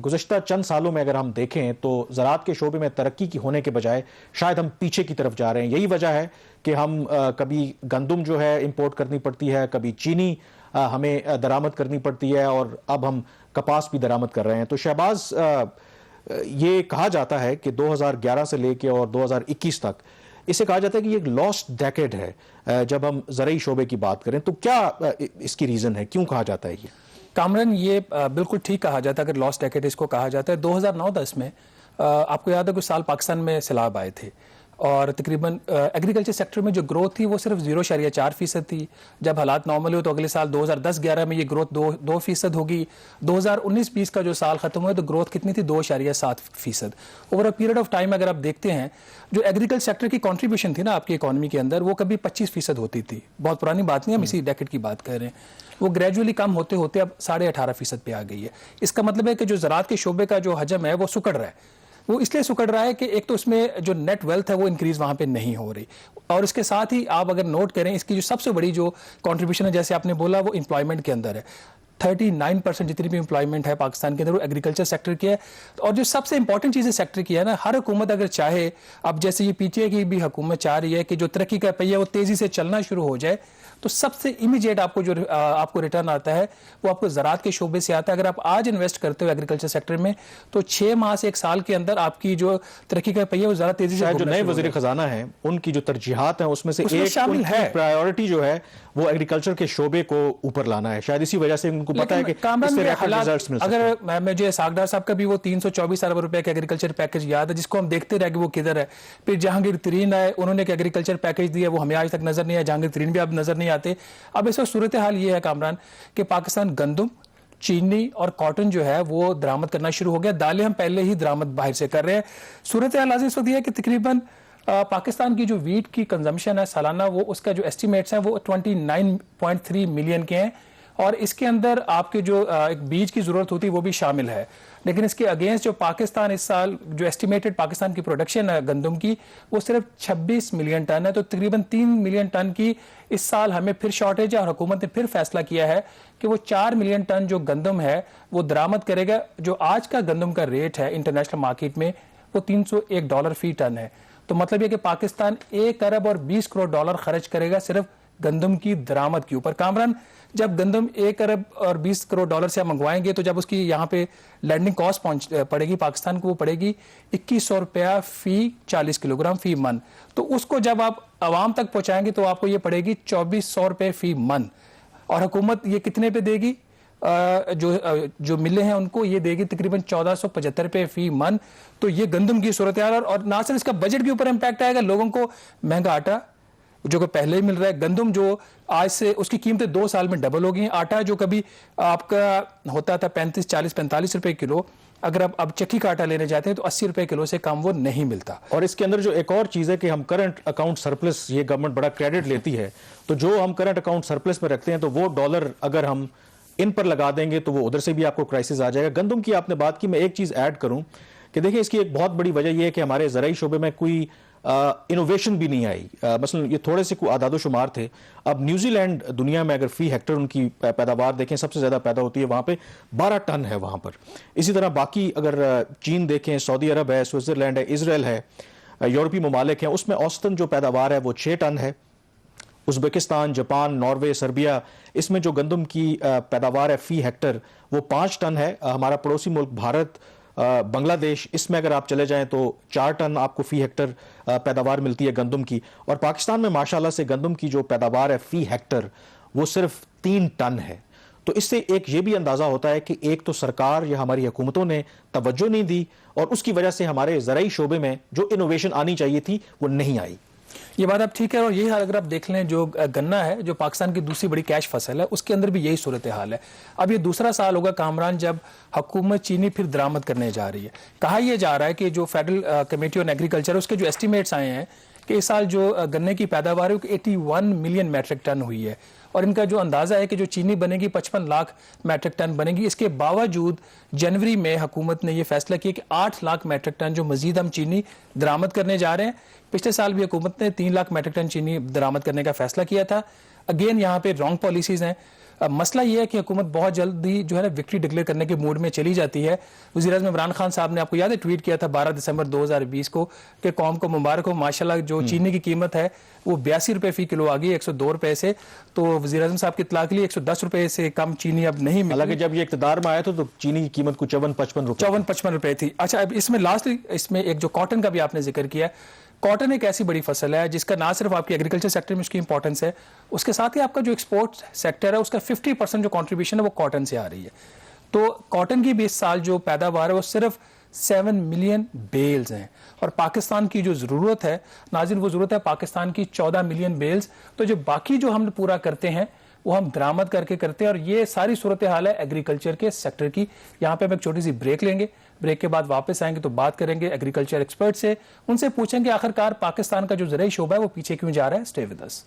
گزشتہ چند سالوں میں اگر ہم دیکھیں تو زراعت کے شعبے میں ترقی کی ہونے کے بجائے شاید ہم پیچھے کی طرف جا رہے ہیں. یہی وجہ ہے کہ ہم کبھی گندم جو ہے امپورٹ کرنی پڑتی ہے، کبھی چینی ہمیں درآمد کرنی پڑتی ہے، اور اب ہم کپاس بھی درآمد کر رہے ہیں. تو شہباز، یہ کہا جاتا ہے کہ 2011 سے لے کے اور 2021 تک اسے کہا جاتا ہے کہ یہ ایک لاسٹ ڈیکیڈ ہے جب ہم زرعی شعبے کی بات کریں. تو کیا اس کی ریزن ہے، کیوں کہا جاتا ہے یہ؟ کامران، یہ بالکل ٹھیک کہا جاتا ہے اگر لاسٹ ڈیکیڈ اس کو کہا جاتا ہے. 2009-10 میں آپ کو یاد ہے کچھ سال پاکستان میں سیلاب آئے تھے، اور تقریباً ایگریکلچر سیکٹر میں جو گروتھ تھی وہ صرف 0.4% تھی. جب حالات نارمل ہوئے تو اگلے سال 2010-11 میں یہ گروتھ 2% ہوگی. 2019-20 کا جو سال ختم ہوئے تو گروتھ کتنی تھی؟ 2.7%. Over a period of time اگر آپ دیکھتے ہیں جو ایگریکلچر سیکٹر کی کنٹریبیوشن تھی نا آپ کی اکانومی کے اندر، وہ کبھی 25% ہوتی تھی. بہت پرانی بات نہیں، ہم اسی ڈیکیڈ کی بات کر رہے ہیں. وہ گریجولی کم ہوتے ہوتے اب 18.5% پہ آ گئی ہے. اس کا مطلب ہے کہ جو زراعت کے شعبے کا جو حجم ہے وہ سکڑ رہا ہے. وہ اس لیے سکڑ رہا ہے کہ ایک تو اس میں جو نیٹ ویلتھ ہے وہ انکریز وہاں پہ نہیں ہو رہی، اور اس کے ساتھ ہی آپ اگر نوٹ کریں اس کی جو سب سے بڑی جو کنٹریبیوشن ہے جیسے آپ نے بولا وہ امپلائمنٹ کے اندر ہے. 39% جتنی بھی امپلائمنٹ ہے پاکستان کے اندر وہ ایگریکلچر سیکٹر کی ہے. اور جو سب سے امپورٹنٹ چیز سیکٹر کی ہے نا، ہر حکومت اگر چاہے، اب جیسے یہ پی ٹی آئی کی بھی حکومت چاہ رہی ہے کہ جو ترقی کا پہیہ وہ تیزی سے چلنا شروع ہو جائے، تو سب سے امیجیٹ آپ کو ریٹرن آتا ہے وہ آپ کو زراعت کے شعبے سے آتا ہے. اگر آپ آج انویسٹ کرتے ہو ایگریکلچر سیکٹر میں تو 6 ماہ سے 1 سال کے اندر آپ کی جو ترقی کا پہیہ وہ زیادہ تیزی سے جو نئے وزیر خزانہ ہیں ان کی جو ترجیحات ہیں اس میں سے ایک شامل ہے، پرائیورٹی جو ہے وہ ایگریکلچر کے شعبے کو اوپر لانا ہے. شاید اسی وجہ سے ان کو پتا ہے کہ اس سے ریپڈ ریزلٹس مل سکتے ہیں. اگر مجھے ساگدار صاحب کا بھی وہ 324 ارب روپے کا ایگریکلچر پیکج یاد ہے جس کو ہم دیکھتے رہ کہ وہ کدھر ہے. پھر جہانگیر ترین آئے، انہوں نے ایک ایگریکلچر پیکج دیا، وہ ہمیں آج تک نظر نہیں آیا. جہانگیر ترین بھی اب نظر نہیں آتے. اب اس وقت صورتحال یہ ہے کامران کہ پاکستان گندم، چینی اور کاٹن جو ہے وہ درآمد کرنا شروع ہو گیا. دالیں ہم پہلے ہی درآمد باہر سے کر رہے ہیں. صورتحال اس وقت یہ ہے کہ تقریباً پاکستان کی جو ویٹ کی کنزمپشن ہے سالانہ، وہ اس کا جو ایسٹیمیٹس ہیں وہ 29.3 ملین کے ہیں، اور اس کے اندر آپ کے جو ایک بیج کی ضرورت ہوتی ہے وہ بھی شامل ہے. لیکن اس کے اگینسٹ جو پاکستان اس سال جو ایسٹیمیٹڈ پاکستان کی پروڈکشن ہے گندم کی وہ صرف 26 ملین ٹن ہے. تو تقریباً 3 ملین ٹن کی اس سال ہمیں پھر شارٹیج ہے، اور حکومت نے پھر فیصلہ کیا ہے کہ وہ 4 ملین ٹن جو گندم ہے وہ درآمد کرے گا. جو آج کا گندم کا ریٹ ہے انٹرنیشنل مارکیٹ میں وہ $301 فی ٹن ہے. تو مطلب یہ کہ پاکستان 1 ارب اور 20 کروڑ ڈالر خرچ کرے گا صرف گندم کی درآمد کے اوپر. کامران، جب گندم 1 ارب اور 20 کروڑ ڈالر سے ہم منگوائیں گے تو جب اس کی یہاں پہ لینڈنگ کاسٹ پڑے گی پاکستان کو، وہ پڑے گی 2100 روپیہ فی 40 کلو گرام فی من. تو اس کو جب آپ عوام تک پہنچائیں گے تو آپ کو یہ پڑے گی 2400 روپے فی من. اور حکومت یہ کتنے پہ دے گی؟ جو ملے ہیں ان کو یہ دے گی تقریباً 1475 روپے فی من. تو یہ گندم کی صورتحال، اور نہ صرف اس کا بجٹ کے اوپر امپیکٹ آئے گا، لوگوں کو مہنگا آٹا جو کہ پہلے ہی مل رہا ہے، گندم جو آج سے اس کی قیمتیں 2 سال میں ڈبل ہو گئی ہیں. آٹا جو کبھی آپ کا ہوتا تھا 45 روپے کلو، اگر اب چکی کا آٹا لینے جاتے ہیں تو 80 روپے کلو سے کم وہ نہیں ملتا. اور اس کے اندر جو ایک اور چیز ہے کہ ہم کرنٹ اکاؤنٹ سرپلس، یہ گورنمنٹ بڑا کریڈٹ لیتی ہے، تو جو ہم کرنٹ اکاؤنٹ سرپلس میں رکھتے ہیں تو وہ ڈالر اگر ہم ان پر لگا دیں گے تو وہ ادھر سے بھی آپ کو کرائسس آ جائے گا. گندم کی آپ نے بات کی، میں ایک چیز ایڈ کروں کہ دیکھیں اس کی ایک بہت بڑی وجہ یہ ہے کہ ہمارے زرعی شعبے میں کوئی انوویشن بھی نہیں آئی. مثلا یہ تھوڑے سے کوئی اعداد و شمار تھے. اب نیوزی لینڈ دنیا میں اگر فی ہیکٹر ان کی پیداوار دیکھیں سب سے زیادہ پیدا ہوتی ہے وہاں پہ 12 ٹن ہے وہاں پر. اسی طرح باقی اگر چین دیکھیں، سعودی عرب ہے، سوئٹزرلینڈ ہے، اسرائیل ہے، یورپی ممالک ہیں، اس میں اوسطاً جو پیداوار ہے وہ 6 ٹن ہے. ازبکستان، جاپان، ناروے، سربیا، اس میں جو گندم کی پیداوار ہے فی ہیکٹر وہ 5 ٹن ہے. ہمارا پڑوسی ملک بھارت، بنگلہ دیش، اس میں اگر آپ چلے جائیں تو 4 ٹن آپ کو فی ہیکٹر پیداوار ملتی ہے گندم کی. اور پاکستان میں ماشاءاللہ سے گندم کی جو پیداوار ہے فی ہیکٹر وہ صرف 3 ٹن ہے. تو اس سے ایک یہ بھی اندازہ ہوتا ہے کہ ایک تو سرکار یا ہماری حکومتوں نے توجہ نہیں دی اور اس کی وجہ سے ہمارے زرعی شعبے میں جو انوویشن آنی چاہیے تھی وہ نہیں آئی. یہ بات اب ٹھیک ہے. اور یہ اگر آپ دیکھ لیں جو گنا ہے جو پاکستان کی دوسری بڑی کیش فصل ہے اس کے اندر بھی یہی صورتحال ہے. اب یہ دوسرا سال ہوگا کامران جب حکومت چینی پھر درآمد کرنے جا رہی ہے. کہا یہ جا رہا ہے کہ جو فیڈرل کمیٹی آن ایگریکلچر اس کے جو ایسٹیمیٹس آئے ہیں کہ اس سال جو گنے کی پیداوار ہے وہ 81 ملین میٹرک ٹن ہوئی ہے اور ان کا جو اندازہ ہے کہ جو چینی بنے گی 55 لاکھ میٹرک ٹن بنے گی. اس کے باوجود جنوری میں حکومت نے یہ فیصلہ کیا کہ 8 لاکھ میٹرک ٹن جو مزید ہم چینی درآمد کرنے جا رہے ہیں. پچھلے سال بھی حکومت نے 3 لاکھ میٹرک ٹن چینی درآمد کرنے کا فیصلہ کیا تھا. اگین یہاں پہ رانگ پالیسیز ہیں. مسئلہ یہ ہے کہ حکومت بہت جلدی جو ہے نا وکٹری ڈکلیئر کرنے کے موڈ میں چلی جاتی ہے. وزیر اعظم عمران خان صاحب نے آپ کو یاد ہے ٹویٹ کیا تھا 12 دسمبر 2020 کو کہ قوم کو مبارک ہو ماشاءاللہ جو چینی کی قیمت ہے وہ 82 روپے فی کلو آ گئی 102 روپے سے. تو وزیر اعظم صاحب کی اطلاع کے لیے 110 روپے سے کم چینی اب نہیں ملی. حالانکہ جب یہ اقتدار میں آیا تو چینی کی قیمت کو 54-55 روپے تھی. اچھا اب اس میں لاسٹ اس میں ایک جو کاٹن کا بھی آپ نے ذکر کیا. کاٹن ایک ایسی بڑی فصل ہے جس کا نہ صرف آپ کی ایگریکلچر سیکٹر میں اس کی امپورٹنس ہے, اس کے ساتھ ہی آپ کا جو ایکسپورٹ سیکٹر ہے اس کا 50% جو کنٹریبیوشن ہے وہ کاٹن سے آ رہی ہے. تو کاٹن کی بھی اس سال جو پیداوار ہے وہ صرف 7 ملین بیلز ہیں اور پاکستان کی جو ضرورت ہے ناظرین وہ ضرورت ہے پاکستان کی 14 ملین بیلز. تو جو باقی جو ہم پورا کرتے ہیں وہ ہم درآمد کر کے کرتے ہیں اور یہ ساری صورتحال ہے ایگریکلچر کے سیکٹر کی. یہاں پہ ہم ایک چھوٹی سی بریک لیں گے. بریک کے بعد واپس آئیں گے تو بات کریں گے ایگریکلچر ایکسپرٹ سے. ان سے پوچھیں گے آخرکار پاکستان کا جو زرعی شعبہ ہے وہ پیچھے کیوں جا رہا ہے. Stay with us.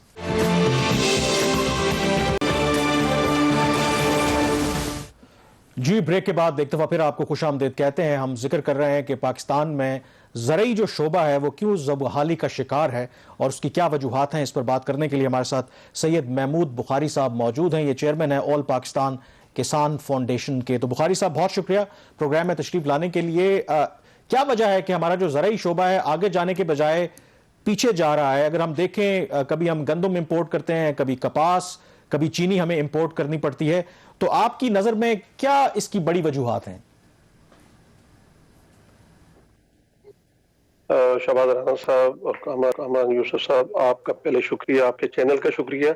جی بریک کے بعد ایک دفعہ پھر آپ کو خوش آمدید کہتے ہیں. ہم ذکر کر رہے ہیں کہ پاکستان میں زرعی جو شعبہ ہے وہ کیوں زبحالی کا شکار ہے اور اس کی کیا وجوہات ہیں. اس پر بات کرنے کے لیے ہمارے ساتھ سید محمود بخاری صاحب موجود ہیں. یہ چیئرمین ہیں آل پاکستان کسان فاؤنڈیشن کے. تو بخاری صاحب بہت شکریہ پروگرام میں تشریف لانے کے لیے. کیا وجہ ہے کہ ہمارا جو زرعی شعبہ ہے آگے جانے کے بجائے پیچھے جا رہا ہے؟ اگر ہم دیکھیں کبھی ہم گندم امپورٹ کرتے ہیں, کبھی کپاس, کبھی چینی ہمیں امپورٹ کرنی پڑتی ہے. تو آپ کی نظر میں کیا اس کی بڑی وجوہات ہیں؟ شہباز رانا صاحب اور کامران یوسف صاحب آپ کا پہلے شکریہ, آپ کے چینل کا شکریہ.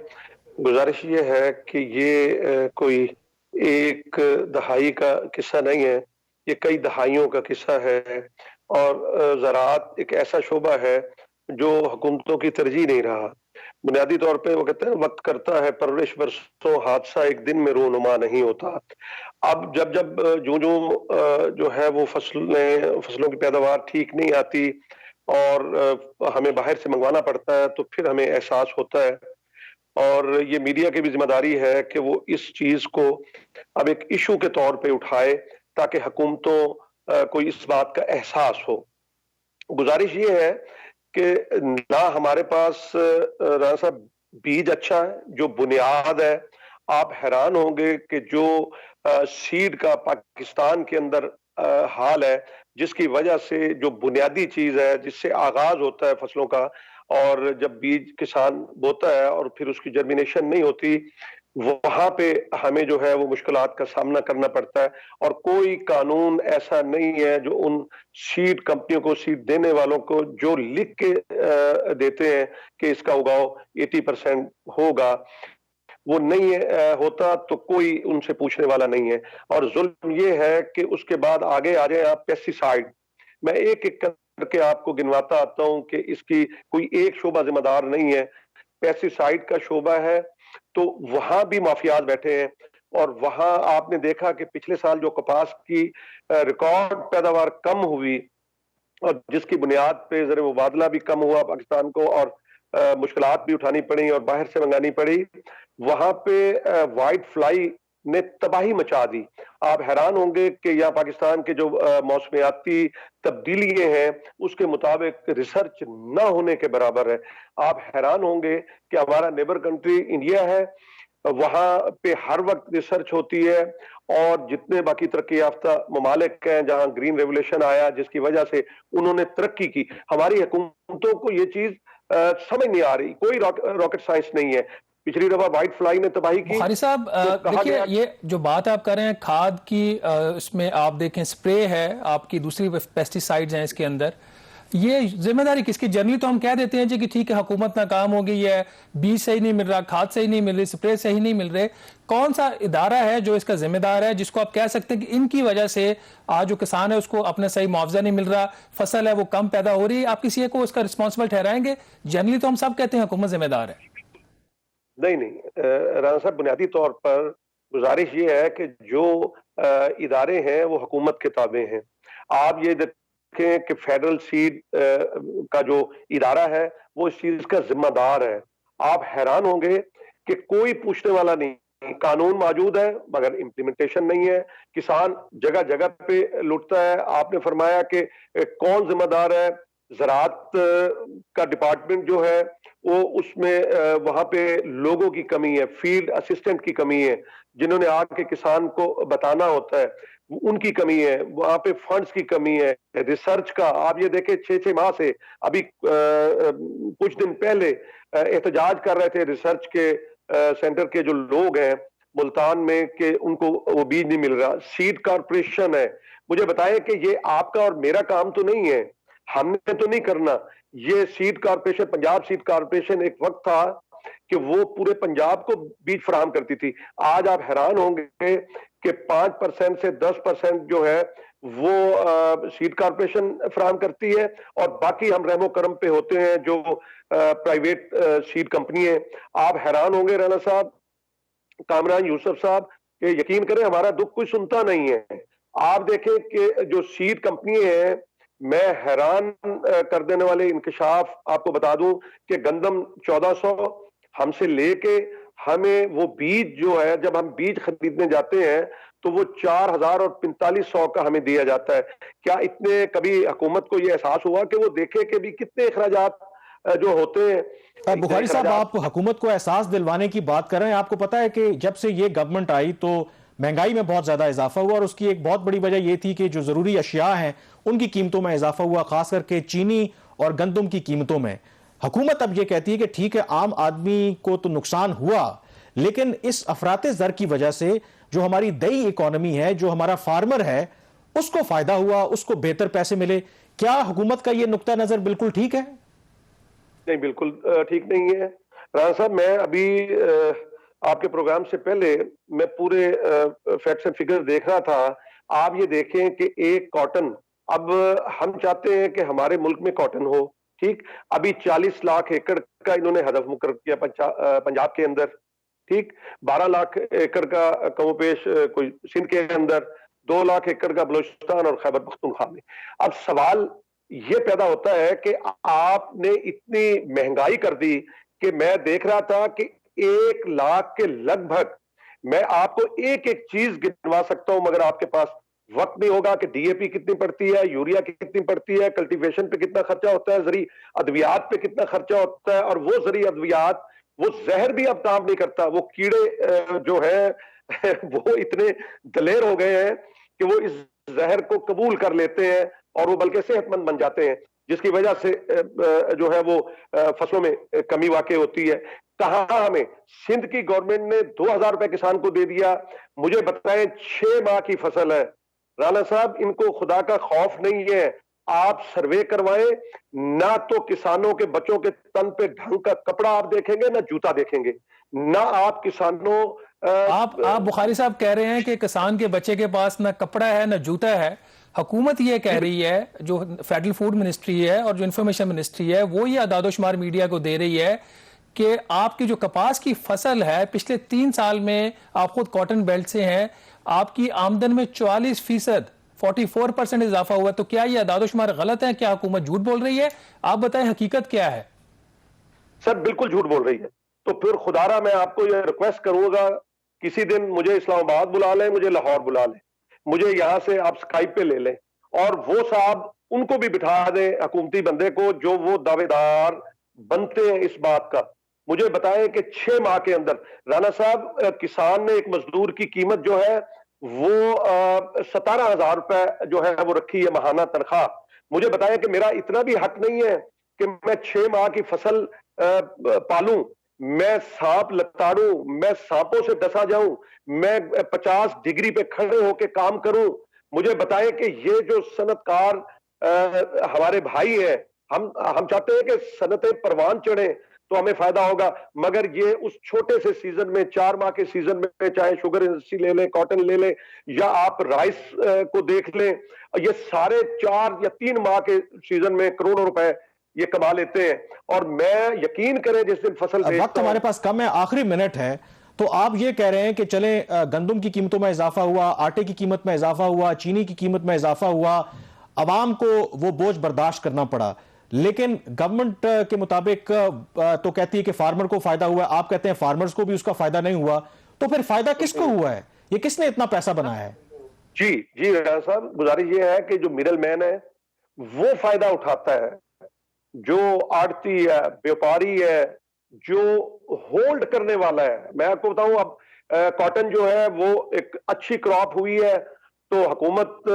گزارش یہ ہے کہ یہ کوئی ایک دہائی کا قصہ نہیں ہے, یہ کئی دہائیوں کا قصہ ہے. اور زراعت ایک ایسا شعبہ ہے جو حکومتوں کی ترجیح نہیں رہا. بنیادی طور پہ وہ کہتے ہیں وقت کرتا ہے پرورش برسوں حادثہ ایک دن میں رونما نہیں ہوتا. اب جب جو ہے وہ فصلوں کی پیداوار ٹھیک نہیں آتی اور ہمیں باہر سے منگوانا پڑتا ہے تو پھر ہمیں احساس ہوتا ہے. اور یہ میڈیا کی بھی ذمہ داری ہے کہ وہ اس چیز کو اب ایک ایشو کے طور پہ اٹھائے تاکہ حکومتوں کو اس بات کا احساس ہو. گزارش یہ ہے کہ نہ ہمارے پاس رانا صاحب بیج اچھا ہے جو بنیاد ہے. آپ حیران ہوں گے کہ جو سیڈ کا پاکستان کے اندر حال ہے, جس کی وجہ سے جو بنیادی چیز ہے جس سے آغاز ہوتا ہے فصلوں کا, اور جب بیج کسان بوتا ہے اور پھر اس کی جرمینیشن نہیں ہوتی, وہاں پہ ہمیں جو ہے وہ مشکلات کا سامنا کرنا پڑتا ہے. اور کوئی قانون ایسا نہیں ہے جو ان سیڈ کمپنیوں کو, سیڈ دینے والوں کو جو لکھ کے دیتے ہیں کہ اس کا اگاؤ 80% ہوگا, وہ نہیں ہوتا تو کوئی ان سے پوچھنے والا نہیں ہے. اور ظلم یہ ہے کہ اس کے بعد آگے آ جائیں آپ پیسٹی سائیڈ. میں ایک ایک کر کے آپ کو گنواتا آتا ہوں کہ اس کی کوئی ایک شعبہ ذمہ دار نہیں ہے. پیسٹی سائیڈ کا شعبہ ہے تو وہاں بھی مافیاز بیٹھے ہیں. اور وہاں آپ نے دیکھا کہ پچھلے سال جو کپاس کی ریکارڈ پیداوار کم ہوئی اور جس کی بنیاد پہ زر مبادلہ بھی کم ہوا پاکستان کو اور مشکلات بھی اٹھانی پڑی اور باہر سے منگانی پڑی, وہاں پہ وائٹ فلائی نے تباہی مچا دی. آپ حیران ہوں گے کہ یہاں پاکستان کے جو موسمیاتی تبدیلیاں ہیں اس کے مطابق ریسرچ نہ ہونے کے برابر ہے. آپ حیران ہوں گے کہ ہمارا نیبر کنٹری انڈیا ہے, وہاں پہ ہر وقت ریسرچ ہوتی ہے. اور جتنے باقی ترقی یافتہ ممالک ہیں جہاں گرین ریولیوشن آیا جس کی وجہ سے انہوں نے ترقی کی, ہماری حکومتوں کو یہ چیز سمجھ نہیں آ رہی. کوئی راکٹ سائنس نہیں ہے. پچھلی دفعہ وائٹ فلائی نے تباہی کی. بخاری صاحب دیکھیں یہ جو بات آپ کر رہے ہیں کھاد کی, اس میں آپ دیکھیں سپرے ہے, آپ کی دوسری پیسٹی سائیڈز ہیں اس کے اندر, یہ ذمہ داری کس کی؟ جنرلی تو ہم کہہ دیتے ہیں جی کہ ٹھیک ہے حکومت ناکام ہو گئی ہے، بیج صحیح نہیں مل رہا، کھاد صحیح نہیں مل رہی، سپرے صحیح نہیں مل رہے. کون سا ادارہ ہے جو اس کا ذمہ دار ہے جس کو آپ کہہ سکتے ہیں کہ ان کی وجہ سے آج جو کسان ہے اس کو اپنا صحیح معاوضہ نہیں مل رہا، فصل ہے وہ کم پیدا ہو رہی ہے؟ آپ کسی ایک کو اس کا رسپانسبل ٹھہرائیں گے؟ جنرلی تو ہم سب کہتے ہیں حکومت ذمہ دار ہے. نہیں رانا صاحب، بنیادی طور پر گزارش یہ ہے کہ جو ادارے ہیں وہ حکومت کے تابع ہیں. آپ یہ دیکھیں کہ فیڈرل سیڈ کا جو ادارہ ہے وہ اس چیز کا ذمہ دار ہے. آپ حیران ہوں گے کہ کوئی پوچھنے والا نہیں، قانون موجود ہے مگر امپلیمنٹیشن نہیں ہے. کسان جگہ جگہ پہ لٹتا ہے. آپ نے فرمایا کہ کون ذمہ دار ہے؟ زراعت کا ڈپارٹمنٹ جو ہے وہ اس میں وہاں پہ لوگوں کی کمی ہے، فیلڈ اسسٹنٹ کی کمی ہے جنہوں نے آ کے کسان کو بتانا ہوتا ہے، ان کی کمی ہے. وہاں پہ فنڈز کی کمی ہے. ریسرچ کا آپ یہ دیکھیں 6 ماہ سے، ابھی کچھ دن پہلے احتجاج کر رہے تھے ریسرچ کے سینٹر کے جو لوگ ہیں ملتان میں کہ ان کو وہ بیج نہیں مل رہا. سیڈ کارپوریشن ہے. مجھے بتائیں کہ یہ آپ کا اور میرا کام تو نہیں ہے، ہم نے تو نہیں کرنا. یہ seed corporation, Punjab seed corporation ایک وقت تھا کہ وہ پورے پنجاب کو بیج فراہم کرتی تھی. آج آپ حیران ہوں گے کہ 5% سے 10% جو ہے وہ سیڈ کارپوریشن فراہم کرتی ہے، اور باقی ہم رحم و کرم پہ ہوتے ہیں جو پرائیویٹ سیڈ کمپنی ہے. آپ حیران ہوں گے رانا صاحب، کامران یوسف صاحب، کہ یقین کریں ہمارا دکھ کوئی سنتا نہیں ہے. آپ دیکھیں کہ جو سیڈ کمپنی ہیں، میں حیران کر دینے والے انکشاف آپ کو بتا دوں کہ گندم 1400 ہم سے لے کے ہمیں وہ بیج جو ہے، جب ہم بیج خریدنے جاتے ہیں تو وہ 4000 اور 4500 کا ہمیں دیا جاتا ہے. کیا اتنے کبھی حکومت کو یہ احساس ہوا کہ وہ دیکھے کہ بھی کتنے اخراجات جو ہوتے ہیں؟ بخاری صاحب، آپ حکومت کو احساس دلوانے کی بات کر رہے ہیں. آپ کو پتا ہے کہ جب سے یہ گورنمنٹ آئی تو مہنگائی میں بہت زیادہ اضافہ ہوا، اور اس کی ایک بہت بڑی وجہ یہ تھی کہ جو ضروری اشیاء ہیں ان کی قیمتوں میں اضافہ ہوا، خاص کر کے چینی اور گندم کی قیمتوں میں. حکومت اب یہ کہتی ہے کہ ٹھیک ہے عام آدمی کو تو نقصان ہوا، لیکن اس افراط زر کی وجہ سے جو ہماری دیہی اکانومی ہے، جو ہمارا فارمر ہے، اس کو فائدہ ہوا، اس کو بہتر پیسے ملے. کیا حکومت کا یہ نقطہ نظر بالکل ٹھیک ہے؟ نہیں، بالکل ٹھیک نہیں ہے رانا صاحب. میں ابھی آپ کے پروگرام سے پہلے میں پورے فیکٹس اینڈ فگر دیکھ رہا تھا. آپ یہ دیکھیں کہ ایک کاٹن، اب ہم چاہتے ہیں کہ ہمارے ملک میں کاٹن ہو، ٹھیک. ابھی 40 لاکھ ایکڑ کا انہوں نے ہدف مقرر کیا پنجاب کے اندر، ٹھیک. 12 لاکھ ایکڑ کا کم و بیش کوئی سندھ کے اندر، 2 لاکھ ایکڑ کا بلوچستان اور خیبر پختونخوا میں. اب سوال یہ پیدا ہوتا ہے کہ آپ نے اتنی مہنگائی کر دی کہ میں دیکھ رہا تھا کہ 1 لاکھ کے لگ بھگ، میں آپ کو ایک ایک چیز گنوا سکتا ہوں مگر آپ کے پاس وقت نہیں ہوگا کہ ڈی اے پی کتنی پڑتی ہے، یوریا کتنی پڑتی ہے، کلٹیویشن پہ کتنا خرچہ ہوتا ہے، زرعی ادویات پہ کتنا خرچہ ہوتا ہے. اور وہ زرعی ادویات، وہ زہر بھی اب کام نہیں کرتا. وہ کیڑے جو ہیں وہ اتنے دلیر ہو گئے ہیں کہ وہ اس زہر کو قبول کر لیتے ہیں اور وہ بلکہ صحت مند بن جاتے ہیں، جس کی وجہ سے جو ہے وہ فصلوں میں کمی واقع ہوتی ہے. کہاں ہمیں سندھ کی گورنمنٹ نے 2000 روپے کسان کو دے دیا. مجھے بتائیں 6 ماہ کی فصل ہے رانا صاحب، ان کو خدا کا خوف نہیں ہے. آپ سروے کروائیں، نہ تو کسانوں کے بچوں کے تن پہ ڈھنگ کا کپڑا آپ دیکھیں گے، نہ جوتا دیکھیں گے، نہ آپ کسانوں آپ بخاری صاحب کہہ رہے ہیں کہ کسان کے بچے کے پاس نہ کپڑا ہے نہ جوتا ہے. حکومت یہ کہہ رہی ہے، جو فیڈرل فوڈ منسٹری ہے اور جو انفارمیشن منسٹری ہے، وہ یہ اعداد و شمار میڈیا کو دے رہی ہے کہ آپ کی جو کپاس کی فصل ہے پچھلے 3 سال میں، آپ خود کاٹن بیلٹ سے ہیں، آپ کی آمدن میں 44%، 44% اضافہ ہوا. تو کیا یہ اعداد و شمار غلط ہیں؟ کیا حکومت جھوٹ بول رہی ہے؟ آپ بتائیں حقیقت کیا ہے؟ سر بالکل جھوٹ بول رہی ہے. تو پھر خدارا میں آپ کو یہ ریکویسٹ کروں گا، کسی دن مجھے اسلام آباد بلا لیں، مجھے لاہور بلا لیں، مجھے یہاں سے آپ اسکائپ پہ لے لیں، اور وہ صاحب ان کو بھی بٹھا دیں، حکومتی بندے کو جو وہ دعوے دار بنتے ہیں اس بات کا. مجھے بتائیں کہ 6 ماہ کے اندر رانا صاحب کسان نے ایک مزدور کی قیمت جو ہے وہ 17,000 روپے جو ہے وہ رکھی ہے ماہانہ تنخواہ. مجھے بتائیں کہ میرا اتنا بھی حق نہیں ہے کہ میں 6 ماہ کی فصل پالوں، میں سانپ لتاڑوں، میں سانپوں سے ڈسا جاؤں، میں 50 ڈگری پہ کھڑے ہو کے کام کروں. مجھے بتائیں کہ یہ جو صنعت کار ہمارے بھائی ہیں, ہم چاہتے ہیں کہ صنعتیں پروان چڑھیں تو ہمیں فائدہ ہوگا, مگر یہ اس چھوٹے سے سیزن میں, 4 ماہ کے سیزن میں, چاہے شوگر انڈسٹری لے لیں, کاٹن لے لیں, یا آپ رائس کو دیکھ لیں, یہ سارے 4 یا 3 ماہ کے سیزن میں کروڑوں روپے یہ کما لیتے ہیں. اور میں یقین کریں جس دن فصل وقت ہمارے پاس کم ہے, آخری منٹ ہے, تو آپ یہ کہہ رہے ہیں کہ چلیں گندم کی قیمتوں میں اضافہ ہوا, آٹے کی قیمت میں اضافہ ہوا, چینی کی قیمت میں اضافہ ہوا, عوام کو وہ بوجھ برداشت کرنا پڑا, لیکن گورنمنٹ کے مطابق تو کہتی ہے کہ فارمر کو فائدہ ہوا ہے, آپ کہتے ہیں فارمرز کو بھی اس کا فائدہ نہیں ہوا, تو پھر فائدہ کس کو ہوا ہے؟ یہ کس نے اتنا پیسہ بنایا ہے؟ جی ریاض صاحب, گزارش یہ ہے کہ جو مڈل مین ہے وہ فائدہ اٹھاتا ہے, جو آڑتی ہے, بیوپاری ہے, جو ہولڈ کرنے والا ہے. میں آپ کو بتاؤں, اب کاٹن جو ہے وہ ایک اچھی کراپ ہوئی ہے تو حکومت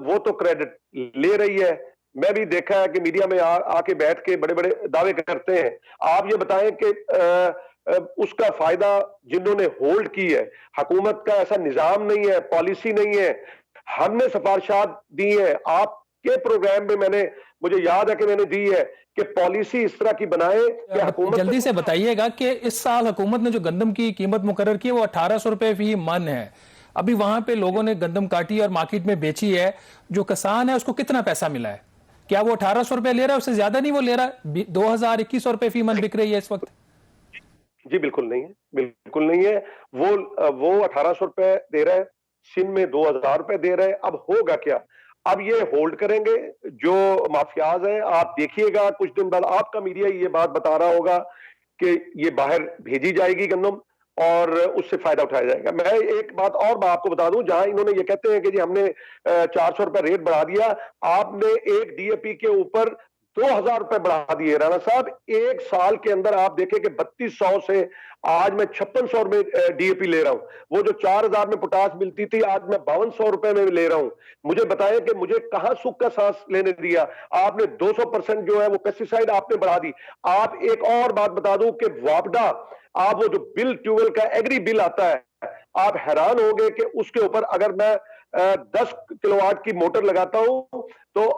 وہ تو کریڈٹ لے رہی ہے. میں بھی دیکھا ہے کہ میڈیا میں آ کے بیٹھ کے بڑے بڑے دعوے کرتے ہیں. آپ یہ بتائیں کہ اس کا فائدہ جنہوں نے ہولڈ کی ہے, حکومت کا ایسا نظام نہیں ہے, پالیسی نہیں ہے. ہم نے سفارشات دی ہیں, آپ کے پروگرام میں مجھے یاد ہے کہ میں نے دی ہے کہ پالیسی اس طرح کی بنائے کہ حکومت. جلدی سے بتائیے گا کہ اس سال حکومت نے جو گندم کی قیمت مقرر کی وہ 1800 روپے فی من ہے. ابھی وہاں پہ لوگوں نے گندم کاٹی اور مارکیٹ میں بیچی ہے, جو کسان ہے اس کو کتنا پیسہ ملا ہے؟ کیا وہ 1800 روپے لے رہا ہے؟ اس سے زیادہ نہیں وہ لے رہا ہے؟ 2100 روپے فی من بک رہی ہے اس وقت. جی بالکل نہیں ہے, بالکل نہیں ہے. وہ 1800 روپے دے رہا ہے, سندھ میں 2000 روپے دے رہے ہیں. اب ہوگا کیا؟ اب یہ ہولڈ کریں گے جو مافیاز ہیں. آپ دیکھیے گا کچھ دن بعد آپ کا میڈیا یہ بات بتا رہا ہوگا کہ یہ باہر بھیجی جائے گی گندم اور اس سے فائدہ اٹھایا جائے گا. میں ایک بات اور آپ کو بتا دوں, جہاں انہوں نے یہ کہتے ہیں کہ جی ہم نے 400 روپے ریٹ بڑھا دیا, آپ نے ایک ڈی اے پی کے اوپر 2000 روپے بڑھا دیے. رانا صاحب, ایک سال کے اندر آپ دیکھیں کہ 3200 سے آج میں 5600 میں ڈی اے پی لے رہا ہوں. وہ جو 4000 میں پوٹاس ملتی تھی آج میں 5200 روپے میں لے رہا ہوں. مجھے بتائیں کہ مجھے کہاں سکھ کا سانس لینے دیا؟ آپ نے 200% جو ہے وہ پیسٹی سائیڈ آپ نے بڑھا دی. آپ ایک اور بات بتا دوں کہ واپڈا, آپ وہ جو بل ٹیوبل کا ایگری بل آتا ہے, آپ حیران ہو گے کہ اس کے اوپر اگر میں 10 کلو واٹ کی موٹر لگاتا ہوں تو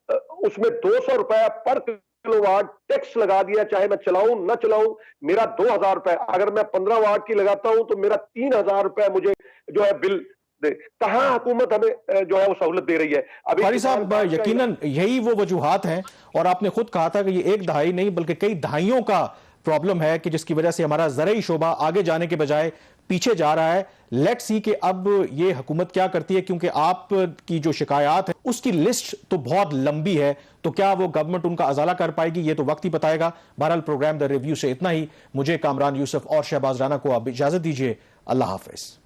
اس میں 200 روپے پر کلو واٹ ٹیکس لگا دیا, چاہے میں چلاؤں نہ چلاؤں. میرا 2000 روپے, اگر میں 15 واٹ کی لگاتا ہوں تو میرا 3000 روپے مجھے جو ہے بل دے. کہاں حکومت ہمیں جو ہے وہ سہولت دے رہی ہے؟ قاری صاحب, یقیناً یہی وہ وجوہات ہیں, اور آپ نے خود کہا تھا کہ یہ ایک دہائی نہیں بلکہ کئی دہائیوں کا پرابلم ہے کہ جس کی وجہ سے ہمارا زرعی شعبہ آگے جانے کے بجائے پیچھے جا رہا ہے. لیٹ سی کہ اب یہ حکومت کیا کرتی ہے, کیونکہ آپ کی جو شکایات ہیں اس کی لسٹ تو بہت لمبی ہے, تو کیا وہ گورنمنٹ ان کا ازالہ کر پائے گی, یہ تو وقت ہی بتائے گا. بہرحال پروگرام دا ریویو سے اتنا ہی. مجھے کامران یوسف اور شہباز رانا کو اب اجازت دیجیے. اللہ حافظ.